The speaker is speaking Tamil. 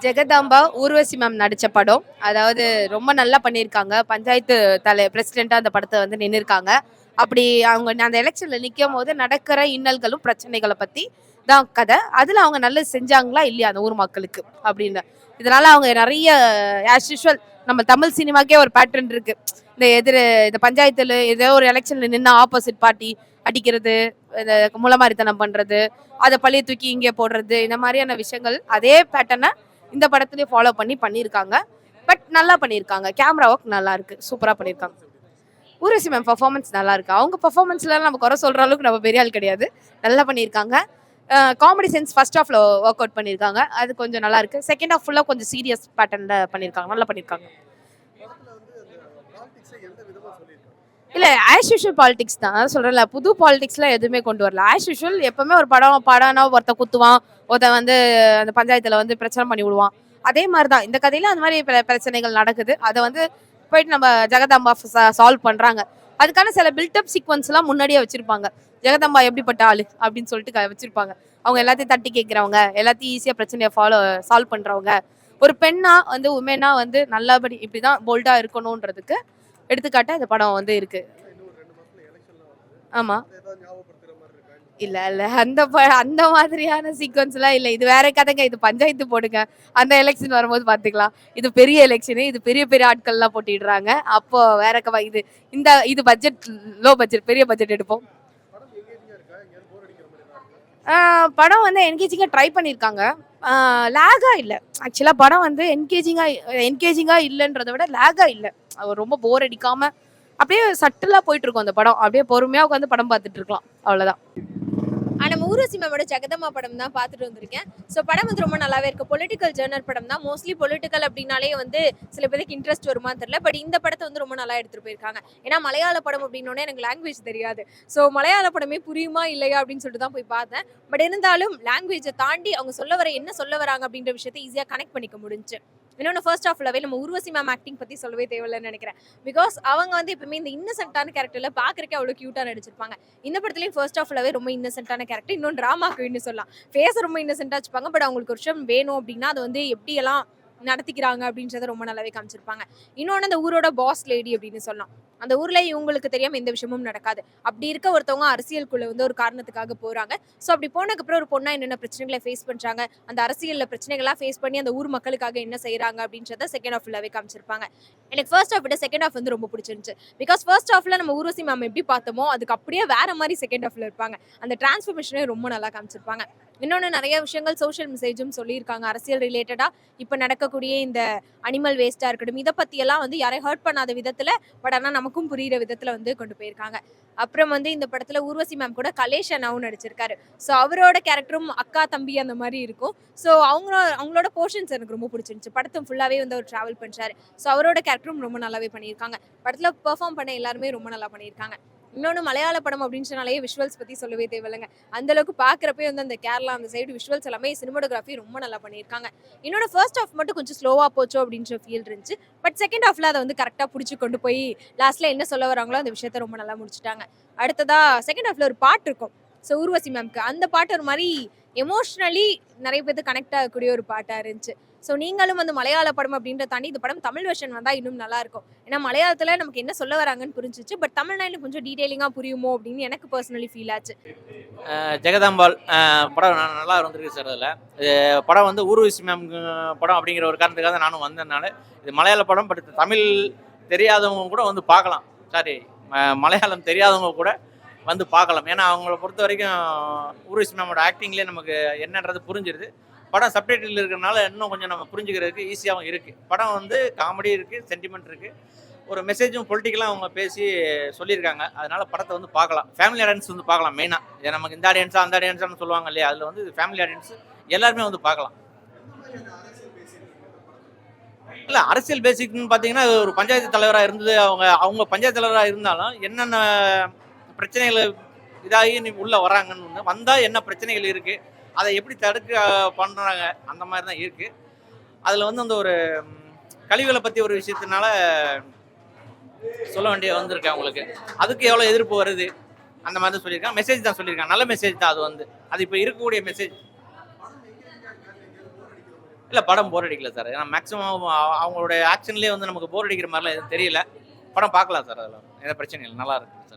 ஜெகதாம்பா ஊர்வசி மேம் நடிச்ச படம். அதாவது ரொம்ப நல்லா பண்ணியிருக்காங்க. பஞ்சாயத்து பிரசிடென்ட்டா அந்த படத்தை வந்து நின்னுருக்காங்க. அப்படி அவங்க அந்த எலெக்ஷன்ல நிக்கும் போது நடக்கிற இன்னல்களும் பிரச்சனைகளை பத்தி தான் கதை. அதுல அவங்க நல்லது செஞ்சாங்களா இல்லையா அந்த ஊர் மக்களுக்கு அப்படின்னு. இதனால அவங்க நிறைய ஆஸ் யூஷுவல் நம்ம தமிழ் சினிமாக்கே ஒரு பேட்டர்ன் இருக்கு. இந்த பஞ்சாயத்துல ஏதோ ஒரு எலெக்ஷன்ல நின்று ஆப்போசிட் பார்ட்டி அடிக்கிறது, இந்த மூலமாரித்தனம் பண்றது, அதை பழைய தூக்கி இங்கே போடுறது, இந்த மாதிரியான விஷயங்கள் அதே பேட்டர்னை இந்த படத்துலயே ஃபாலோ பண்ணியிருக்காங்க. பட் நல்லா பண்ணியிருக்காங்க. கேமரா ஒர்க் நல்லா இருக்கு, சூப்பரா பண்ணியிருக்காங்க. ஊர்வசி மேம் பர்ஃபார்மன்ஸ் நல்லா இருக்கு. அவங்க பர்ஃபார்மன்ஸ்ல நம்ம குறை சொல்ற அளவுக்கு நம்ம பெரிய ஆள் கிடையாது. நல்லா பண்ணியிருக்காங்க. காமெடி சென்ஸ் ஃபர்ஸ்ட் ஹாஃப்ல ஒர்க் அவுட் பண்ணியிருக்காங்க. அது கொஞ்சம் நல்லா இருக்கு. செகண்ட் ஹாஃப் ஃபுல்லா கொஞ்சம் சீரியஸ் பேட்டர்ன்ல பண்ணியிருக்காங்க. நல்லா பண்ணியிருக்காங்க. இல்ல ஆஸ் யூஷுவல் பாலிடிக்ஸ் தான் சொல்றேன்ல. புது பாலிடிக்ஸ்லாம் எதுவுமே கொண்டு வரல. ஆஸ் யூஷுவல் எப்பவுமே ஒரு படம்னா ஒருத்த குத்துவான், ஒருத்த வந்து அந்த பஞ்சாயத்துல வந்து பிரச்சனை பண்ணி விடுவான். அதே மாதிரிதான் இந்த கதையில அந்த மாதிரி பிரச்சனைகள் நடக்குது. அதை வந்து போயிட்டு நம்ம ஜெகதாம்பா சால்வ் பண்றாங்க. அதுக்கான சில பில்டப் சீக்வன்ஸ் எல்லாம் முன்னாடியே வச்சிருப்பாங்க. ஜெகதாம்பா எப்படிப்பட்ட ஆளு அப்படின்னு சொல்லிட்டு வச்சிருப்பாங்க. அவங்க எல்லாத்தையும் தட்டி கேட்கிறவங்க, எல்லாத்தையும் ஈஸியா பிரச்சனையை சால்வ் பண்றவங்க, ஒரு பெண்ணா வந்து உமனா வந்து நல்லபடி இப்படிதான் போல்டா இருக்கணும்ன்றதுக்கு எடுத்துக்காட்ட இந்த படம் வந்து இருக்கு. ஆமா. இல்ல இல்ல அந்த மாதிரியான சீக்வன்ஸ் எல்லாம் இல்ல. இது வேற கதைங்க. இது பஞ்சாயத்து போடுங்க. அந்த எலெக்ஷன் வரும்போது பாத்துக்கலாம். இது பெரிய எலெக்ஷன். இது பெரிய பெரிய ஆட்கள் எல்லாம் போட்டிடுறாங்க. அப்போ வேற இது பட்ஜெட் லோ பட்ஜெட், பெரிய பட்ஜெட் எடுப்போம். படம் வந்து என்கேஜிங்கா ட்ரை பண்ணியிருக்காங்க. லேகா இல்ல. ஆக்சுவலா படம் வந்து என்கேஜிங்கா இல்லைன்றதை விட லேகா இல்ல. ரொம்ப போர் அடிக்காம அப்படியே சட்டிலா போயிட்டு இருக்கும் அந்த படம். அப்படியே பொறுமையா உட்காந்து படம் பார்த்துட்டு இருக்கலாம். அவ்வளவுதான். நம்ம ஊர்வசி மேமோட ஜெகதம்மா படம் தான் பார்த்துட்டு வந்திருக்கேன். ஸோ படம் வந்து ரொம்ப நல்லாவே இருக்கு. பொலிட்டிக்கல் ஜேர்னல் படம் தான். மோஸ்ட்லி பொலிட்டிக்கல் அப்படின்னாலே வந்து சில பேருக்கு இன்ட்ரெஸ்ட் வருமான்னு தெரியல. பட் இந்த படத்தை வந்து ரொம்ப நல்லா எடுத்துட்டு போயிருக்காங்க. ஏன்னா மலையாள படம் அப்படின்னோடனே எனக்கு லாங்குவேஜ் தெரியாது. ஸோ மலையாள படமே புரியுமா இல்லையா அப்படின்னு சொல்லிட்டு தான் போய் பார்த்தேன். பட் இருந்தாலும் லாங்குவேஜை தாண்டி அவங்க என்ன சொல்ல வராங்க அப்படின்ற விஷயத்தை ஈஸியாக கனெக்ட் பண்ணிக்க முடிஞ்சு. இன்னொன்று ஃபர்ஸ்ட் ஆஃப்லவே நம்ம ஊர்வசி மேம் ஆக்டிங் பற்றி சொல்லவே தேவையில்லைன்னு நினைக்கிறேன். பிகாஸ் அவங்க வந்து எப்பவுமே இந்த இன்னசென்ட்டான கேரக்டர்ல பார்க்கறக்கே அவ்வளோ க்யூட்டாக நடிச்சிருப்பாங்க. இந்த படத்துலையும் ஃபர்ஸ்ட் ஆஃப்லவே ரொம்ப இன்னசென்ட்டான கேரக்டர். இன்னும் ட்ராமா குயின்னு சொல்லலாம். ஃபேஸ் ரொம்ப இன்னசென்ட்டாக வச்சுப்பாங்க. பட் அவங்களுக்கு ஒரு விஷயம் வேணும் அப்படின்னா அது வந்து எப்படியெல்லாம் நடத்திக்கிறாங்க அப்படின்றத ரொம்ப நல்லாவே காமிச்சிருப்பாங்க. இன்னொன்று அந்த ஊரோட பாஸ் லேடி அப்படின்னு சொல்லலாம். அந்த ஊர்ல இவங்களுக்கு தெரியாம எந்த விஷயமும் நடக்காது. அப்படி இருக்க ஒருத்தவங்க அரசியலுக்குள்ள வந்து ஒரு காரணத்துக்காக போறாங்க. ஸோ அப்படி போனதுக்கு அப்புறம் ஒரு பொண்ணா என்னென்ன பிரச்சனைகளை ஃபேஸ் பண்றாங்க, அந்த அரசியல்ல பிரச்சனைகள்லாம் ஃபேஸ் பண்ணி அந்த ஊர் மக்களுக்காக என்ன செய்யறாங்க அப்படின்றத செகண்ட் ஹாஃப் ஃபுல்லாவே காமிச்சிருப்பாங்க. எனக்கு ஃபர்ஸ்ட் ஹாஃப் விட செகண்ட் ஹாஃப் வந்து ரொம்ப பிடிச்சிருந்துச்சு. பிகாஸ் ஃபர்ஸ்ட் ஹாஃப்ல நம்ம ஊர்வசி மேம் எப்படி பார்த்தோமோ அதுக்கு அப்படியே வேற மாதிரி செகண்ட் ஹாஃப்ல இருப்பாங்க. அந்த டிரான்ஸ்ஃபர்மேஷனே ரொம்ப நல்லா காமிச்சிருப்பாங்க. இன்னொன்று நிறைய விஷயங்கள் சோஷியல் மெசேஜும் சொல்லியிருக்காங்க. அரசியல் ரிலேட்டடா இப்போ நடக்கக்கூடிய இந்த அனிமல் வேஸ்டா இருக்கட்டும், இதை பத்தியெல்லாம் வந்து யாரையும் ஹர்ட் பண்ணாத விதத்துல, பட் ஆனால் நமக்கும் புரியுற விதத்துல வந்து கொண்டு போயிருக்காங்க. அப்புறம் வந்து இந்த படத்துல ஊர்வசி மேம் கூட கலேஷ் அண்ணாவும் நடிச்சிருக்காரு. ஸோ அவரோட கேரக்டரும் அக்கா தம்பி அந்த மாதிரி இருக்கும். ஸோ அவங்களோட போர்ஷன்ஸ் எனக்கு ரொம்ப பிடிச்சிருந்துச்சு. படத்தும் ஃபுல்லாவே வந்து அவர் டிராவல் பண்றாரு. ஸோ அவரோட கேரக்டரும் ரொம்ப நல்லாவே பண்ணியிருக்காங்க. படத்துல பெர்ஃபார்ம் பண்ண எல்லாருமே ரொம்ப நல்லா பண்ணியிருக்காங்க. இன்னொன்று மலையாள படம் அப்படின்னு சொன்னாலே விஷுவல்ஸ் பற்றி சொல்லவே தேவையில்லைங்க. அந்த அளவுக்கு பார்க்குறப்பே வந்து அந்த கேரளா அந்த சைடு விஷுவல்ஸ் எல்லாமே சினிமோகிராஃபி ரொம்ப நல்லா பண்ணியிருக்காங்க. இன்னொன்று ஃபர்ஸ்ட் ஹாஃப் மட்டும் கொஞ்சம் ஸ்லோவாக போச்சோ அப்படின்ற ஃபீல் இருந்துச்சு. பட் செகண்ட் ஹாஃப்ல அதை வந்து கரெக்டாக பிடிச்சி கொண்டு போய் லாஸ்ட்ல என்ன சொல்ல வராங்களோ அந்த விஷயத்த ரொம்ப நல்லா முடிச்சுட்டாங்க. அடுத்ததா செகண்ட் ஹாஃப்ல ஒரு பாட்டு இருக்கும். ஸோ ஊர்வசி மேம்க்கு அந்த பாட்டு ஒரு மாதிரி எமோஷ்னலி நிறைய பேருக்கு கனெக்ட் ஆகக்கூடிய ஒரு பாட்டாக இருந்துச்சு. ஸோ நீங்களும் வந்து மலையாள படம் அப்படின்ற தாண்டி இந்த படம் தமிழ் வெர்ஷன் வந்தால் இன்னும் நல்லா இருக்கும். ஏன்னா மலையாளத்தில் நமக்கு என்ன சொல்ல வராங்கன்னு புரிஞ்சிச்சு. பட் தமிழ்நாட்டில் கொஞ்சம் டீடைலிங்காக புரியுமோ அப்படின்னு எனக்கு பர்சனலி ஃபீல் ஆச்சு. ஜெகதாம்பாள் படம் நல்லா வந்துருக்கு சார். அதில் படம் வந்து ஊர்வசி மேம் படம் அப்படிங்கிற ஒரு காரணத்துக்காக நானும் வந்ததுனால இது மலையாள படம். பட் தமிழ் தெரியாதவங்க கூட வந்து பார்க்கலாம். சாரி, மலையாளம் தெரியாதவங்க கூட வந்து பார்க்கலாம். ஏன்னா அவங்கள பொறுத்த வரைக்கும் ஊர்வசி மேமோட ஆக்டிங்லேயே நமக்கு என்னன்றது புரிஞ்சிருது. படம் சப்டைட்டில் இருக்கிறனால இன்னும் கொஞ்சம் நம்ம புரிஞ்சுக்கிறதுக்கு ஈஸியாகவும் இருக்குது. படம் வந்து காமெடி இருக்குது, சென்டிமெண்ட் இருக்குது, ஒரு மெசேஜும் பொலிட்டிக்கலாக அவங்க பேசி சொல்லியிருக்காங்க. அதனால் படத்தை வந்து பார்க்கலாம். ஃபேமிலி ஆடியன்ஸ் வந்து பார்க்கலாம். மெயினாக நமக்கு இந்த ஆடியன்ஸாக அந்த ஆடியன்ஸான்னு சொல்லுவாங்க இல்லையா, அதில் வந்து ஃபேமிலி ஆடியன்ஸ் எல்லாருமே வந்து பார்க்கலாம். இல்லை, அரசியல் பேசிக்னு பார்த்தீங்கன்னா ஒரு பஞ்சாயத்து தலைவராக இருந்தது. அவங்க பஞ்சாயத்து தலைவராக இருந்தாலும் என்னென்ன பிரச்சனைகள் இதாகி உள்ளே வராங்கன்னு வந்தால் என்ன பிரச்சனைகள் இருக்குது, அதை எப்படி தடுக்க பண்ணுறாங்க, அந்த மாதிரி தான் இருக்குது. அதில் வந்து அந்த ஒரு கழிவுகளை பற்றி ஒரு விஷயத்தினால சொல்ல வேண்டிய வந்திருக்கு அவங்களுக்கு. அதுக்கு எவ்வளோ எதிர்ப்பு வருது அந்த மாதிரி தான் சொல்லியிருக்காங்க. மெசேஜ் தான் சொல்லியிருக்காங்க. நல்ல மெசேஜ் தான் அது. அது இப்போ இருக்கக்கூடிய மெசேஜ். இல்லை படம் போர் அடிக்கல சார். ஏன்னா மேக்ஸிமம் அவங்களுடைய ஆக்ஷன்லேயே வந்து நமக்கு போர் அடிக்கிற மாதிரிலாம் எதுவும் தெரியல. படம் பார்க்கலாம் சார், அதில் எந்த பிரச்சனையும் இல்லை, நல்லா இருக்கு சார்.